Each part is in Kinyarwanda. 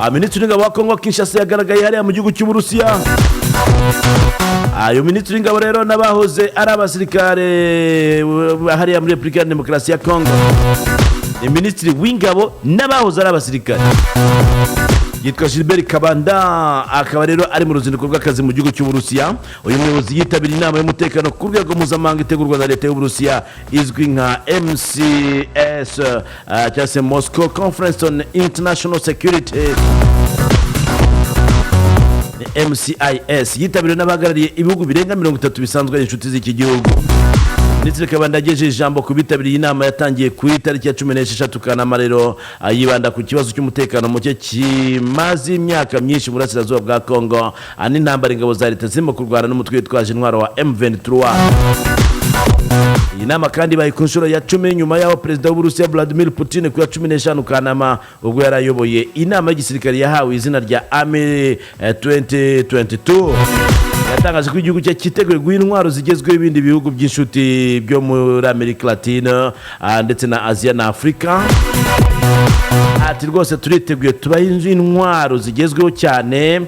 Minisitiri w'ingabo wa Kongo Kinshasa yagaragaye hariya mu gihugu cy'Uburusiya. Ayo minisitiri w'ingabo rero nabahoze ari abasirikare hariya muri Repubulika ya Demokarasi ya Kongo. Ni minisitiri w'ingabo nabahoze ari abasirikare. Yitwa Gilbert Kabanda, akaba rero ari mu ruzinduko rw'akazi mu gihugu cy'Uburusiya. Uyu muyobozi yitabiriye inama y'umutekano ku rwego mpuzamahanga itegurwa na leta y'Uburusiya izwi nka MCS cyangwa se Moscow Conference on International Security, MCIS, yitabiriwe n'abahagarariye ibihugu birenga 30 bisanzwe inshuti z'iki gihugu. Minisitiri Kabanda yagejeje ijambo ku bitabiriye inama yatangiye ku itariki ya 16 Kanama rero yibanda ku kibazo cy'umutekano muke kimaze imyaka myinshi mu burasirazuba bwa Kongo, n'intambara ingabo za leta zirimo kurwana n'umutwe witwaje intwaro wa M23. Iyi nama kandi bayi ku nshuro ya 10 nyuma yaho perezida w'Uburusiya Vladimir Putin ku ya 15 Kanama ubwo yarayoboye inama y'igisirikare yahawe izina rya Army 2022. Yatangaje ko igihugu cye cyiteguye guha intwaro zigezweho ibindi bihugu by'inshuti byo muri Amerika Latine ndetse na Aziya na Afrika. Ati rwose turiteguye tubaha intwaro zigezweho cyane,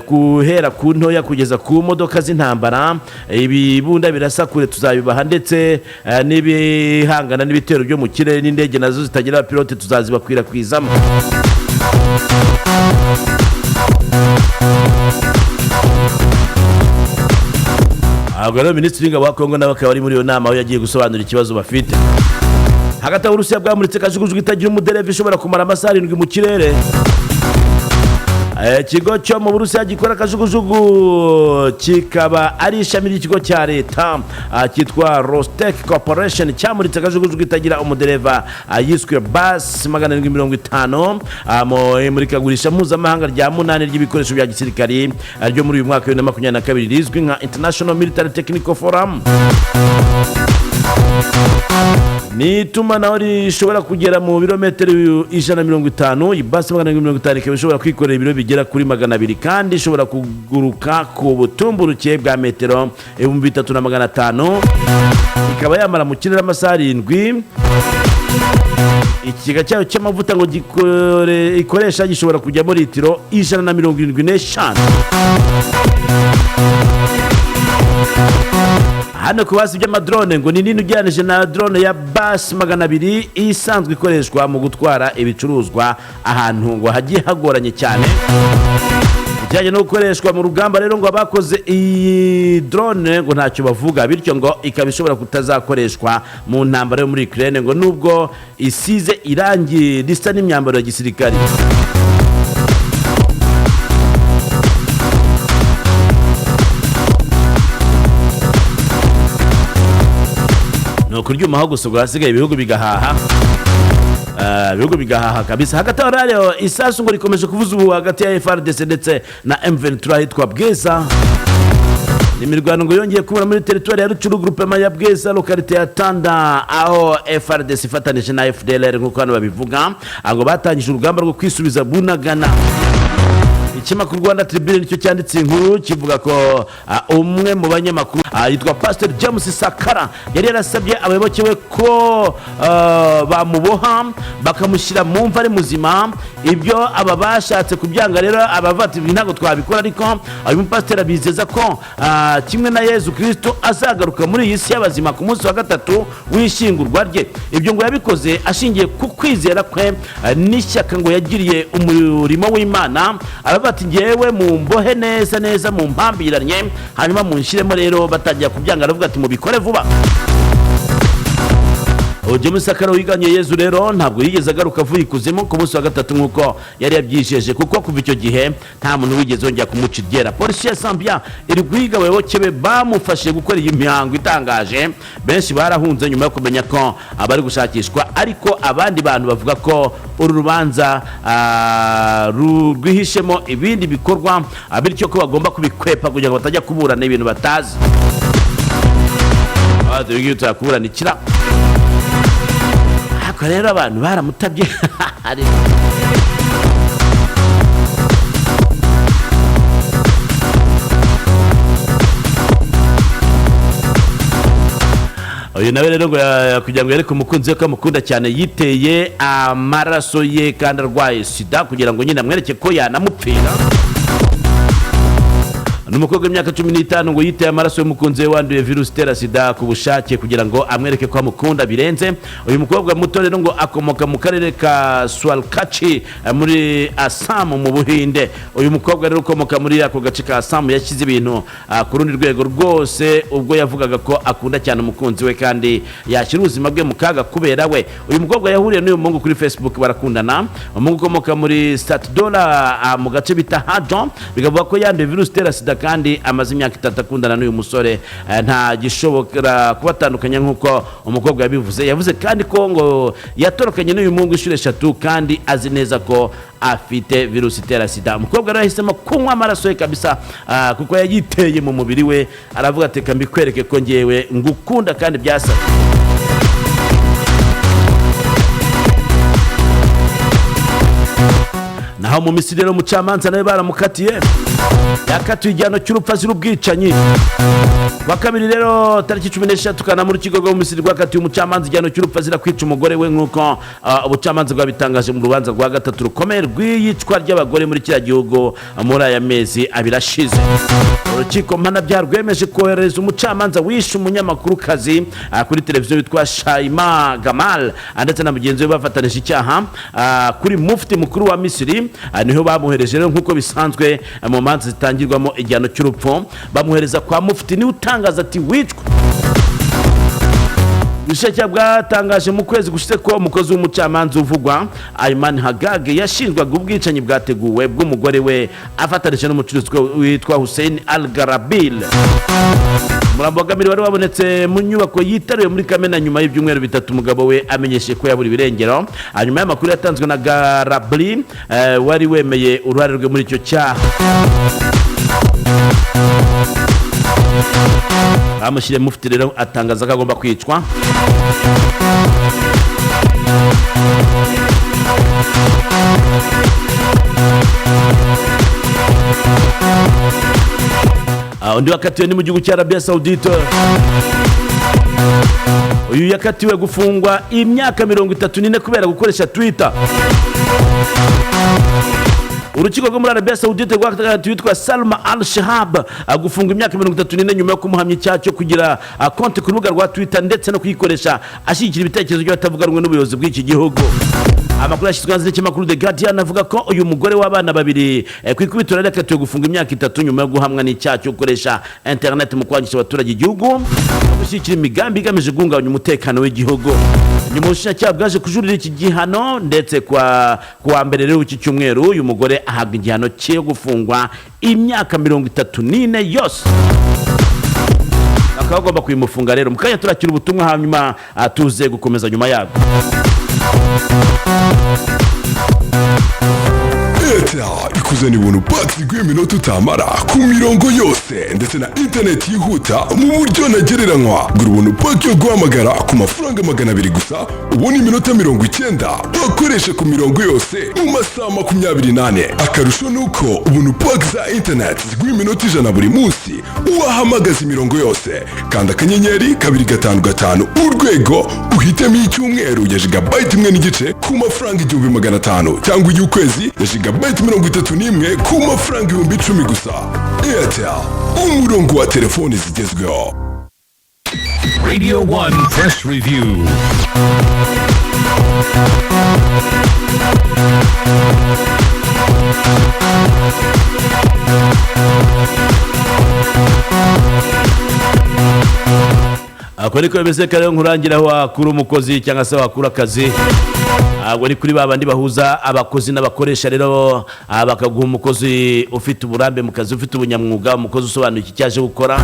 guhera ku ntoya kugeza ku modoka z'intambara, ibibunda birasa kure tuzabibaha, ndetse n'ibihangana n'ibitero byo mu kirere n'indege nazo zitagira abapilote tuzazibakwirakwizamo. Agora minisitiri w'ingabo wa Kongo nawe akaba ari muri iyo nama aho yagiye gusobanura ikibazo bafite. Hagati y'Uburusiya bwamuritse kajugujugu itagira umudereva ishobora kumara amasaha 7 mu kirere. Ikigo cyo mu Burusiya gikora kajugujugu kikaba ari ishami ry'ikigo cya leta cyitwa Rostec Corporation cyamuritse kajugujugu itagira umudereva yiswe Bas 750 muri kagurisha mpuzamahanga rya 8 ry'ibikoresho bya gisirikari ryo muri uyu mwaka wa 2022 rizwi nka International Military Technical Forum. Ni itumanaho rishobora kugera mu birometero 150. Ibasi 150 ikaba ishobora kwikorera ibiro bigera kuri 200 kandi ishobora kuguruka ku butumburuke bwa metero 3500. Ikaba yamara mu kirere amasaha 7. Ikiga cyayo cy'amavuta ngo ikoresha gishobora kujyamo litiro 175. Hano kubasi by'amadrone ngo ni nini ugereranije na drone ya Bas 200 isanzwe ikoreshwa mu gutwara ibicuruzwa ahantu ngo hagiye hagoranye cyane. Ijyanye no gukoreshwa mu rugamba rero ngo abakoze iyi drone ngo ntacyo bavuga, bityo ngo ikaba ishobora kutazakoreshwa mu ntambara yo muri Ukraine ngo nubwo isize irangi risa n'imyambaro ya gisirikari. No kuryuma aho gusogora hasigaye ibihugu bigahaha. Ibihugu bigahaha kabisa. Hagati aho rero isasu ngo rikomeje kuvuza ubu hagati ya FARDC ndetse na M23 hitwa Bweza. Imirwano ngo yongeye kubura muri territoire ya Rucuru groupement ya Bweza localité ya Tanda, aho FARDC ifatanije na FDLR nk'uko hano babivuga, ngo batangije urugamba rwo kwisubiza Bunagana. Ikimakuru Rwanda Tribune nicyo cyanditse inkuru kivuga ko umwe mu banyamakuru yitwa Pastor James Sakara yari yarasabye abayoboke we ko bamuboha bakamushyira mu mva ari muzima. Ibyo aba bashatse kubyanga rero abavati ntago twabikora, ariko uyu pastor abizeza ko kimwe na Yezu Kristo azagaruka muri iyi si y'abazima ku munsi wa 3 w'ishingurwa rye. Ibyo ngo yabikoze ashingiye ku kwizera kwe n'ishyaka ngo yagiriye umurimo w'Imana. Abavati ngewe mu mbohe neza mu mpambiranye hanyuma munshiremo rero batajya kubyanga, aravuga ati mubikore vuba. James Sakara wiganye Yezu rero ntabwo yigeze agaruka avuye ikuzimu ku munsi wa 3 nkuko yari yabyijeje, kuko kuva icyo gihe nta muntu wigeze ongera kumuca iryera. Polisi ya Zambia iri guhiga abayoboke be bamufashe gukora iyi mihango itangaje. Benshi barahunze nyuma yo kumenya ko abari gushakishwa, ariko abandi bantu bavuga ko uru rubanza rwihishemo ibindi bikorwa, bityo ko bagomba kubikwepa kugira ngo batajya kuburana ibintu batazi. Dore turakuburanira ako rero abantu baramutabye. uyu nawe rero ngo kugira ngo yereke umukunzi we ko amukunda cyane yiteye amaraso ye kandi arwaye sida kugira ngo nyine amwereke ko yanamupfira. N'umukobwa w'imyaka 15 ngo yiteye amaraso y'umukunzi we wanduye virusi itera sida ku bushake kugira ngo amwereke ko amukunda birenze. Uyu mukobwa muto rero ngo akomoka mu karere ka Swalkachi muri Assam mu Buhinde. Uyu mukobwa rero ukomoka muri ako gace ka Assam yashyize ibintu ku rundi rwego rwose ubwo yavugaga ko akunda cyane umukunzi we kandi yashyira ubuzima bwe mu kaga kubera we. Uyu mukobwa yahuriye n'uyu muhungu kuri Facebook barakundana. Umuhungu ukomoka muri Statdola mu gace bita Hajon bigavuga ko yanduye virusi itera sida kandi amaze imyaka 3 akundana n'uyu musore. Nta gishobora kubatandukanya nk'uko umukobwa yabivuze. Yavuze kandi ko ngo yatorokanye n'uyu muhungu inshuro 3 kandi azi neza ko afite virusi itera sida. Umukobwa rero yahisemo kunywa amaraso ye kabisa kuko yagiteye mu mubiri we. Aravuga ati kambikwereke ko ngewe ngukunda kandi byasa. Naho mu Misiri rero umucamanza nawe baramukatiye yakatiwe igihano cy'urupfu z'ubwicanyi. Wa kabiri rero tariki 16 kana mu rukiko rwo mu Misiri rwakatiwe umucamanza igihano cy'urupfu azira kwica umugore we nk'uko ubucamanza bwabitangaje mu rubanza rwa gatatu rukomeye rw'iyicwa ry'abagore muri kiriya gihugu muri aya mezi abirashize. Urukiko mpanabyaha rwemeje kohereza umucamanza wishe umunyamakuru kazi kuri televiziyo witwa Shaima Gamal ndetse na mugenzi we bafatanije icyaha kuri mufti mukuru wa Misiri. Niho bamuhereje rero nk'uko bisanzwe mu manza zitangirwamo igihano cy'urupfu bamuhereza kwa mufti ni utangaza ati wicwa. Ubushake bwatangaje mu kwezi gushize ko umukozi w'umucamanza uvugwa Ayman Hagage yashinjwaga ubwicanyi bwateguwe bw'umugore we afatanije n'umucuruzi witwa Hussein Al-Garabil. Umurambo wa Gamiri wari wabonetse mu nyubako yitaruye muri Kamena nyuma y'ibyumweru 3 umugabo we amenyeshe ko yaburi birengero. Hanyuma y'amakuru yatanzwe na Garabli wari wemeye uruhare rwe muri icyo cyaha. Amushyire mufti rero atangaza ko agomba kwicwa. Undi wakatiwe ni mu gihugu cya Arabia Saudite. Uyu yakatiwe gufungwa imyaka 34 kubera gukoresha Twitter. Urukiko rwo muri Arabia Saudite rwakatiwe witwa Salma Al-Shahab gufunga imyaka 34 nyuma yo kumuhamya icyaha cyo kugira konti ku rubuga rwa Twitter ndetse no kuyikoresha ashyigikira ibitekerezo by'abatavuga rumwe n'ubuyobozi bw'iki gihugu. Amakuru yashyizwe hanze n'ikinyamakuru The Guardian avuga ko uyu mugore w'abana babiri ku ikubitiro yakatiwe gufunga imyaka 3 nyuma yo guhamwa n'icyaha cyo gukoresha internet mu kwangisha abaturage igihugu gushyigikira imigambi igamije guhungabanya umutekano w'igihugu. Nyuma y'ubushinjacyaha bwaje kujurira iki gihano ndetse kuwa mbere rero w'iki cyumweru uyu mugore ahabwa igihano cyo gufungwa imyaka 34 yose. Akaba agomba kuyimufunga rero. Mukanya turakira ubutumwa hanyuma tuze gukomeza nyuma yabwo. Ikuzani ibintu pati rw'iminota utamara ku mirongo yose ndetse na internet yihuta mu buryo ntagereranywa. Gura ubuntu paki yo guhamagara ku mafaranga 200 gusa ubona iminota 90 wakoresha ku mirongo yose mu masaha 28. Akarusho nuko ubuntu paki za internet rw'iminota 100 buri munsi uwahamagaza imirongo yose kandi akanyenyeri 255 urwego uhitemo icyumweru ya gigabyte 1 ku mafaranga 1500 cyangwa y'ukwezi ya gigabyte 31 ku mafaranga 1010 gusa. Airtel, umurongo wa telefoni zigezweho. Radio 1 Press Review. Akoriko bimeze kare nkurangira wakura umukozi cyangwa se wakura akazi. Ari kuri babandi bahuza abakozi n'abakoresha rero bakaguha umukozi ufite uburambe mu kazi ufite ubunyamwuga umukozi usobanuye iki cyaje gukora.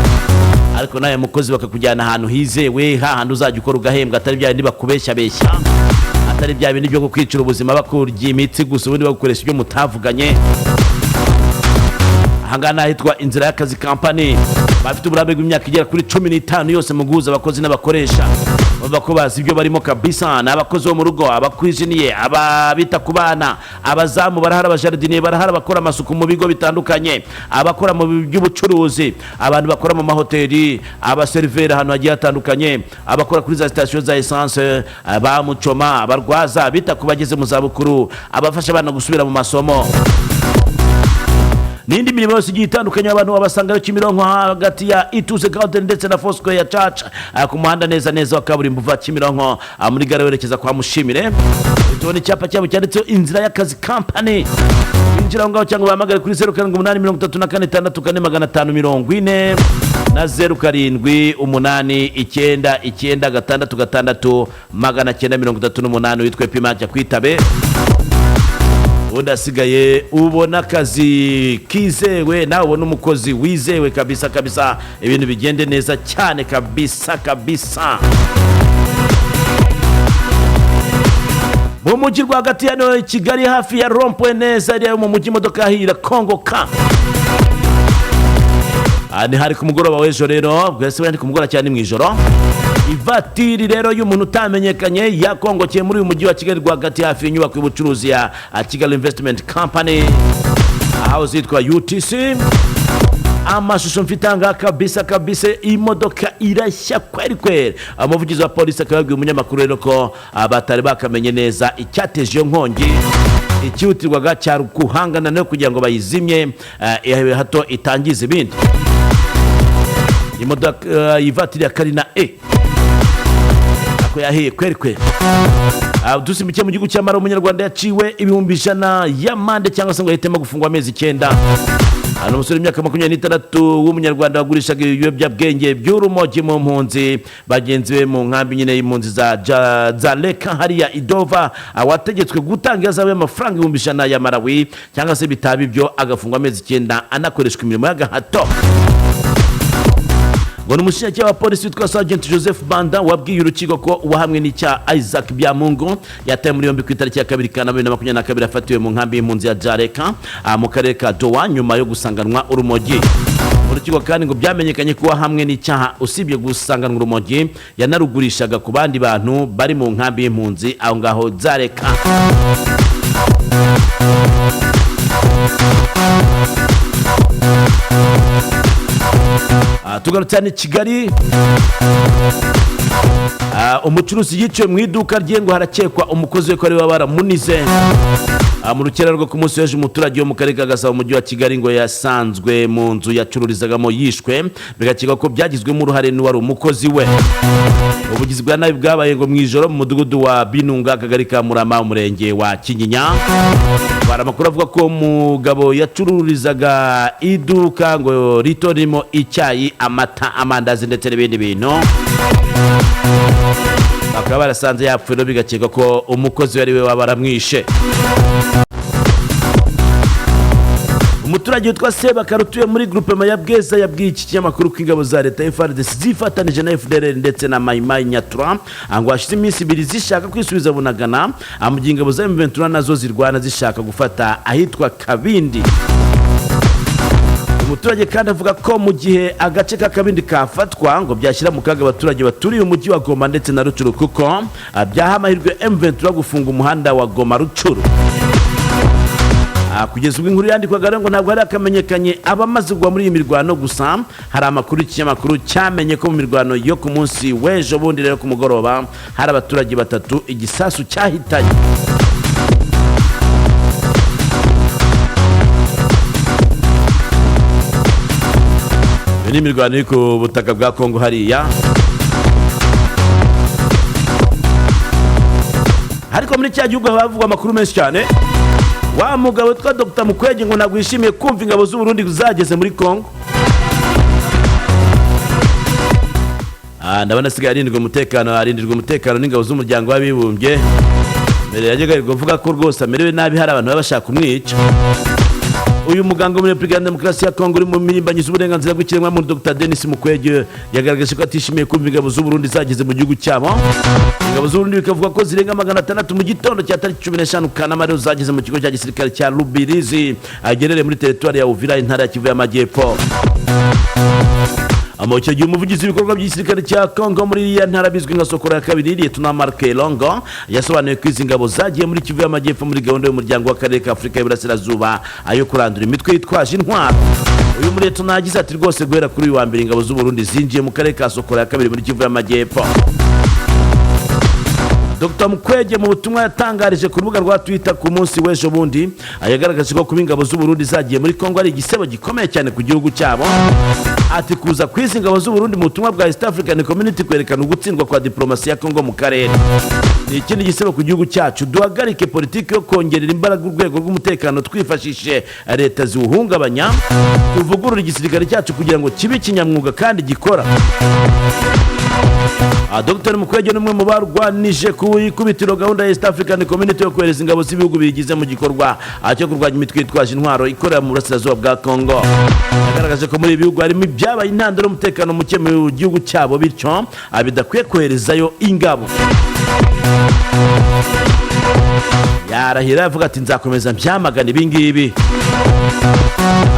Ariko naye mukozi bakakujyana ahantu hizewe hahandi uzajya ukora ugahembwa atari bya bindi bakubeshya beshya atari bya bindi byo kwicira ubuzima bakurya imitsi gusa ubundi bagukoresha ibyo mutavuganye. Hangana hitwa inzira y'akazi company bafite uburambe bw'imyaka igera kuri 15 yose mu guhuza abakozi n'abakoresha. bako bazi ibyo barimo kabisa. N'abakozi bo mu rugo, abakwiziniye, ababita ku bana, abazamu barahara, abajardiniye barahara, bakora amasuku mu bigo bitandukanye, abakora mu by'ubucuruzi, abantu bakora mu mahoteli, abaseriveri ahantu hagiye hatandukanye, abakora kuri za station za essence, abamucoma, abarwaza, bita ku bageze mu zabukuru, abafasha abana gusubira mu masomo n'indi mirimo yose igiye itandukanye. Abantu babasanga Kimironko hagati ya Ituze Garden ndetse na Fosco ya Church, ku muhanda neza wa kaburimbo uva Kimironko muri gare werekeza kwa Mushimire. Tubona icyapa cyabo cyanditseho inzira y'akazi company. Injira ngaho cyangwa bahamagare kuri 0783644540 na 0788966638 witwe Pimacha kwitabe. Udasigaye ubona akazi kizewe, nawe ubona umukozi wizewe kabisa, ibintu bigende neza cyane kabisa. Mu mujyi rwagati hano Kigali hafi ya Rond-Point neza iriya mu mujyi imodoka hira Kongo ka ni hari ku mugoroba w'ejo rero, bwese bari ku mugoroba cyane mu ijoro. Ivatiri rero y'umuntu utamenyekanye yakongokeye muri uyu mujyi wa Kigali rwagati hafi y'inyubako y'ubucuruzi ya Kigali Investment Company aho zitwa UTC. Amashusho mfitanga kabisa imodoka irashya kweri. Umuvugizi wa polisi akababwiye umunyamakuru rero ko batari bakamenye neza icyateje iyo nkongi, ikihutirwaga cyari guhangana nayo kugira ngo bayizimye hato itangiza ibindi. Imodoka ivatiri ya Karina ko yahiye kweri. Dusimbukiye mu gihugu cy'Amara, umunyarwanda yaciwe 100,000 y'amande cyangwa se ngo yahitemo gufungwa amezi 9. Hano umusore w'imyaka 26 w'umunyarwanda wagurishaga ibiyobyabwenge by'urumogi mu mpunzi bagenzi be mu nkambi nyine y'impunzi za Leka hariya Idova, wategetswe gutanga ihazabu y'amafaranga 100,000 ya Malawi cyangwa se bitaba ibyo agafungwa amezi 9 anakoreshwa imirimo y'agahato. ngo n'umushinjacyaha wa polisi witwa Sergeant Joseph Banda wabwiye urukiko ko uwahamwe n'icyaha Isaac Byamungu yataye muri yombi ku itariki ya 2 Kanama 2022 afatiwe mu nkambi y'impunzi ya Jareka mu karere ka Dowa nyuma yo gusanganwa urumogi. Urukiko kandi ngo byamenyekanye ko uwahamwe n'icyaha usibye gusanganwa urumogi yanarugurishaga ku bandi bantu bari mu nkambi y'impunzi aho ngaho Jareka. Tugarutse ni Kigali, umucuruzi yiciwe mu iduka rye ngo harakekwa umukozi we ko ari we baramunize. Mu rukera rwo ku munsi w'ejo umuturage wo mu karere ka Gasabo mu mujyi wa Kigali ngo yasanzwe mu nzu yacururizagamo yishwe, bigakekwa ko byagizwemo uruhare n'uwari umukozi we. Ubugizi bwa nabi bwabaye ngo mu ijoro mu mudugudu wa Binunga akagari ka Murama umurenge wa Kinyinya. Baramakuru avuga ko umugabo yacururizaga iduka ngo rito ririmo icyayi, amata, amandazi ndetse n'ibindi bintu. Bakaba barasanze yapfuye, bigakeka ko umukozi we ari we wabaramwishe. Umuturage witwa Sebakara utuye muri groupe ya Bweza yabwiye iki kinyamakuru ko ingabo za leta FARDC zifatanije na FDLR ndetse na Maimai Nyatura ngo hashize iminsi 2 zishaka kwisubiza Bunagana, mu gihe ingabo za M23 nazo zirwana zishaka gufata ahitwa Kabindi. Umuturage kandi avuga ko mu gihe agace ka Kabindi kafatwa ngo byashyira mu kaga abaturage baturiye umujyi wa Goma ndetse na Rucuru, kuko byaha amahirwe M23 gufunga umuhanda wa Goma Rucuru. Kugeza ubwo inkuru yandikwaga ngo ntabwo hari akamenyekanye abamaze kugwa muri iyi mirwano, gusa hari amakuru y'ikinyamakuru cyamenye ko mu mirwano yo ku munsi w'ejo bundi rero ku mugoroba hari abaturage 3 igisasu cyahitanye. Ni imirwano iri ku butaka bwa Kongo hariya. Ariko muri cya gihugu havugwa amakuru menshi cyane. Wa mugabo witwa Dr. Mukwege ngo nagwishimiye kumva ingabo z'u Burundi zageze muri Kongo. Ndabona sigaye arindirwa umutekano n'ingabo z'umuryango w'abibumbye. Mbere yajyaga kuvuga ko rwose amerewe nabi, hari abantu babashaka kumwica. Uyu muganga muri Republika Demokarasi ya Kongo uri mu mirimbanyi z'uburenganzira bw'ikiremwamuntu Dr. Denis Mukwege yagaragaje ko atishimiye kumva ingabo z'u Burundi zageze mu gihugu cyabo. Ingabo z'u Burundi bikavuga ko zirenga 600 mu gitondo cya tariki 15 Kanama rero zageze mu kigo cya gisirikare cya Lubirizi agerere muri territoire ya Uvira intara ya Kivu y'Amajyepfo. icyo gihe umuvugizi w'ibikorwa by'igisirikare cya Congo muri ya ntara bizwi nka Sokora ya kabiri Lieutenant Marc Longo yasobanuye ko izi ngabo zagiye muri Kivu y'Amajyepfo muri gahunda y'umuryango w'akarere ka Afurika y'Iburasirazuba ayo kurandura imitwe yitwaje intwaro. Uyu Lieutenant yagize ati rwose guhera kuri uyu wa mbere ingabo z'u Burundi zinjiye mu karere ka Sokora ya kabiri muri Kivu y'Amajyepfo. Dr Mukwege mu butumwa yatangarije ku rubuga rwa Twitter ku munsi w'ejo bundi yagaragaje ko kuba ingabo z'u Burundi zagiye muri Congo ari igisebo gikomeye cyane ku gihugu cyabo. Ati kuza kw'izi ingabo z'u Burundi mu butumwa bwa East African Community kwerekana ugutsindwa kwa diplomasi ya Congo mu karere. Ni ikindi gisebo ku gihugu cyacu. Duhagarike politiki yo kongerera imbaraga urwego rw'umutekano twifashishije leta ziwuhungabanya. Tuvugurura igisirikare cyacu kugira ngo kibe kinyamwuga kandi gikora. Dr Mukwege n'umwe mu barwanije ku ikubitiro gahunda ya East African Community yo kohereza ingabo z'ibihugu bigize mu gikorwa cyo kurwanya imitwe yitwaje intwaro ikorera mu burasirazuba bwa Congo. Yagaragaje ko muri ibi bihugu harimo ibyabaye intandaro y'umutekano muke mu gihugu cyabo bityo bidakwiye koherezayo ingabo. Yarahira avuga ati nzakomeza mbyamagana ibi ngibi.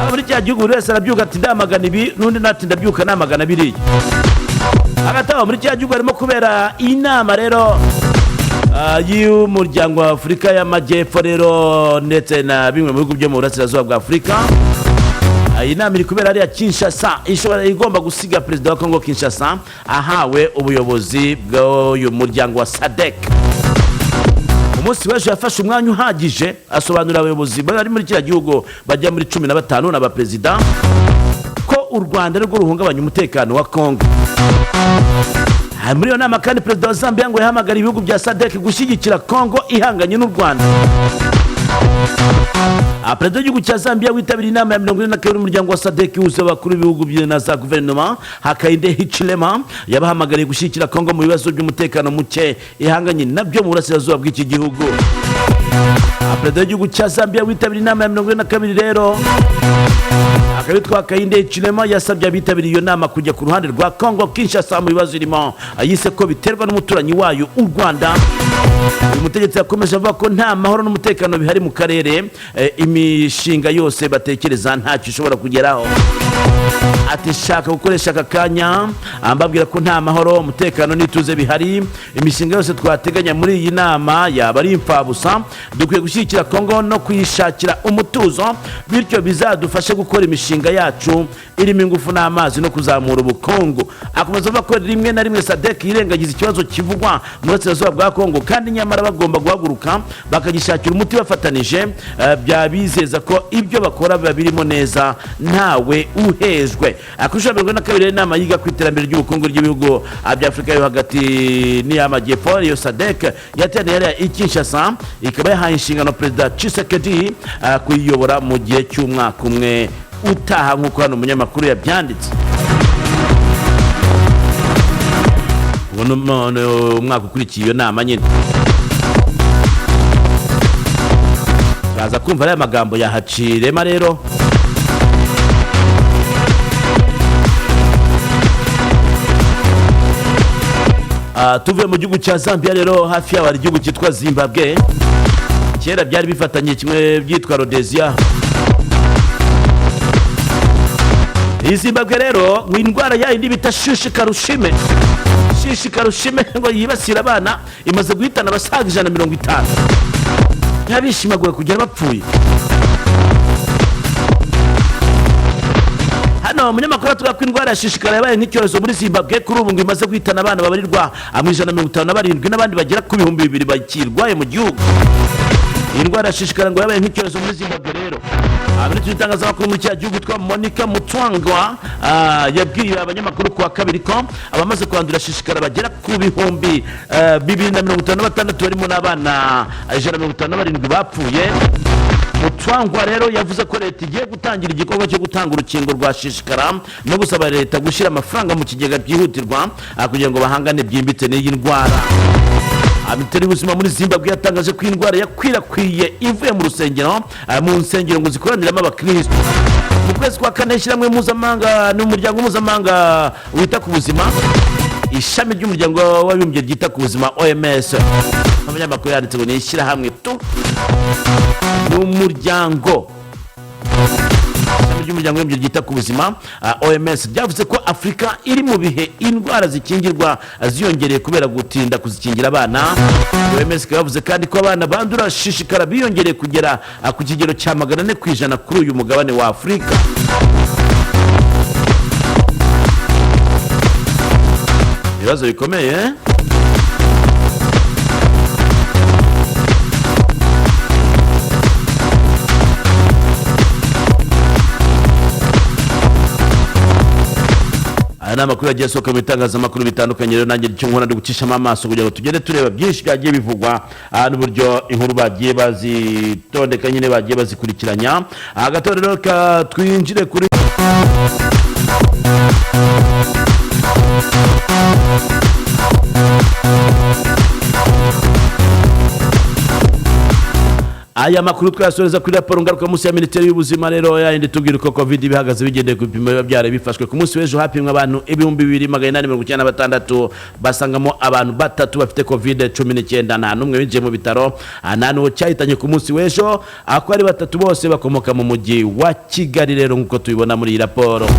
Muri cya gihugu buri wese arabyuka ati ndamagana ibi n'undi nati ndabyuka namagana biriya. Agataho muri cya gihugu harimo kubera inama rero y'umuryango wa Afurika y'Amajyepfo rero ndetse na bimwe mu bihugu byo mu burasirazuba bwa Afurika. Iyi nama iri kubera ariya Kinshasa igomba gusiga perezida wa Congo Kinshasa ahawe ubuyobozi bw'uyu muryango wa SADC. Umunsi w'ejo yafashe umwanya uhagije asobanurira abayobozi bari muri kiriya gihugu bajya muri 15 n'abaperezida ko u Rwanda rwo ruhungabanya umutekano wa Congo. Muri iyo nama kandi perezida wa Zambia ngo yahamagara ibihugu bya SADC gushyigikira Congo ihanganye n'u Rwanda. Perezida w'igihugu cya Zambia witabiriye inama ya 42 y'umuryango wa SADC uhuza abakuru b'ibihugu na za guverinoma Hakainde Hichilema yabahamagariye gushyigikira Congo mu bibazo by'umutekano muke ihanganye nabyo mu burasirazuba bw'iki gihugu. Perezida w'igihugu cya Zambia witabiriye inama ya 42 rero akabitwa Hakainde Hichilema yasabye abitabiriye iyo nama kujya ku ruhande rwa Congo Kinshasa mu bibazo irimo yise ko biterwa n'umuturanyi wayo u Rwanda. Uyu mutegetsi yakomeje avuga ko nta mahoro n'umutekano bihari mu karere, imishinga yose batekereza ntacyo ishobora kugeraho. Ati shaka gukoresha aka kanya ambabwira ko nta mahoro umutekano n'ituze bihari, imishinga yose twateganya muri iyi nama yaba ari imfabusa. Dukwiye gushyigikira Congo no kuyishakira umutuzo bityo bizadufashe gukora imishinga yacu irimo ingufu n'amazi no kuzamura ubukungu. Akomeza avuga ko rimwe na rimwe SADC yirengagiza ikibazo kivugwa mu burasirazuba bwa Congo kandi nyamara bagomba guhaguruka bakagishakira umuti bafatanije. Byabizeza ko ibyo bakora biba birimo neza ntawe uhejwe. Akurusha 42 inama yiga ku iterambere ry'ubukungu ry'ibihugu bya Afurika yo hagati n'iy'Amajyepfo iyo SADC yateraniye i Kinshasa ikaba yahaye inshingano perezida Tshisekedi kuyiyobora mu gihe cy'umwaka umwe utaha nk'uko hano umunyamakuru yabyanditse. Umwaka ukurikiye iyo nama nyine baza kumva ariya magambo ya Hachilema rero. Tuvuye mu gihugu cya Zambia rero hafi yaho hari igihugu cyitwa Zimbabwe. Kera byari bifatanye kimwe byitwa Rhodesia. Iyi Zimbabwe rero mu indwara yindi bita shishikarushime ngo yibasira abana imaze guhitana abasaga 150. Yabishimaguye kugera bapfuye. Hano umunyamakuru atuga ko indwara ya shishikara yabaye nk'icyorezo muri Zimbabwe kuri ubu ngo imaze guhitana abana babarirwa 157 n'abandi bagera ku 200 bakirwaye mu gihugu. Iyi ndwara ya shishikara ngo yabaye nk'icyorezo muri Zimbabwe rero. Abari tutangaza makuru mu cya gihugu twa Monica Mutwangwa yabwiye abanyamakuru kwa kabiri ko abamaze kwandura shishikara bagera ku 256 barimo n'abana 157 bapfuye. Mutwangwa rero yavuze ko leta igiye gutangira igikorwa cyo gutanga urukingo rwa shishikara no gusaba leta gushyira amafaranga mu kigega byihutirwa kugira ngo bahangane byimbitse n'iyi ndwara. Abitari ubuzima muri Zimbabwe yatangaje ko indwara yakwirakwiye ivuye mu rusengero mu nsengero ngo zikoraniramo abakristo. Mu kwezi kwa kane ishyirahamwe mpuzamahanga n'umuryango mpuzamahanga wita ku buzima ishami ry'umuryango w'abibumbye ryita ku buzima OMS abanyamakuru yanditse ngo ni ishyirahamwe tu n'umuryango ry'umuryango w'abibumbye ryita ku buzima OMS ryavuze ko Afurika iri mu bihe indwara zikingirwa ziyongereye kubera gutinda kuzikingira abana. OMS yavuze kandi ko abana bandura shishikara biyongereye kugera ku kigero cya 400% kuri uyu mugabane wa Afurika. Ibibazo bikomeye aya ni amakuru yagiye asohoka mu bitangazamakuru bitandukanye. Rero nanjye icyo nkora ndi gucishamo amaso kugira ngo tugende tureba byinshi byagiye bivugwa n'uburyo inkuru bagiye bazitondeka nyine bagiye bazikurikiranya. Hagati rero twinjire kuri aya makuru twasoreza kuri raporo ngaruka munsi ya Minisiteri y'Ubuzima. Rero yandi tubwira ko covid bihagaze bigendeye ku bipimo biba byara bifashwe ku munsi w'ejo hapimwa abantu 2896 basangamo abantu batatu bafite covid-19 nta numwe winjiye mu bitaro nta n'uwo cyahitanye ku munsi w'ejo ako ari batatu bose bakomoka mu mujyi wa Kigali. Rero nkuko tubibona muri iyi raporo